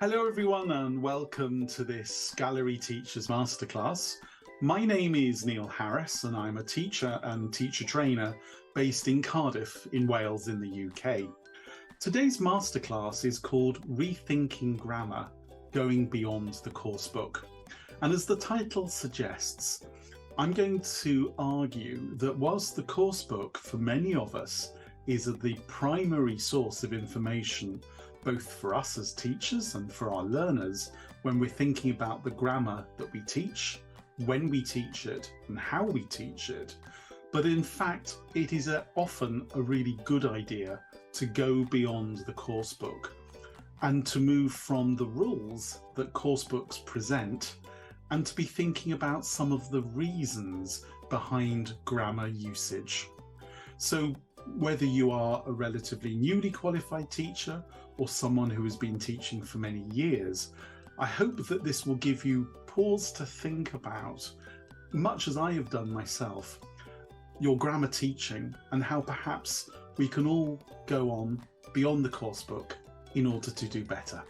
Hello, everyone, and welcome to this Gallery Teachers Masterclass. My name is Neil Harris, and I'm a teacher and teacher trainer based in Cardiff in Wales in the UK. Today's masterclass is called Rethinking Grammar, Going Beyond the Coursebook. And as the title suggests, I'm going to argue that whilst the coursebook for many of us is the primary source of information, both for us as teachers and for our learners, when we're thinking about the grammar that we teach, when we teach it, and how we teach it. But in fact, it is often a really good idea to go beyond the coursebook and to move from the rules that coursebooks present and to be thinking about some of the reasons behind grammar usage. So whether you are a relatively newly qualified teacher or someone who has been teaching for many years, I hope that this will give you pause to think about, much as I have done myself, your grammar teaching and how perhaps we can all go on beyond the coursebook in order to do better.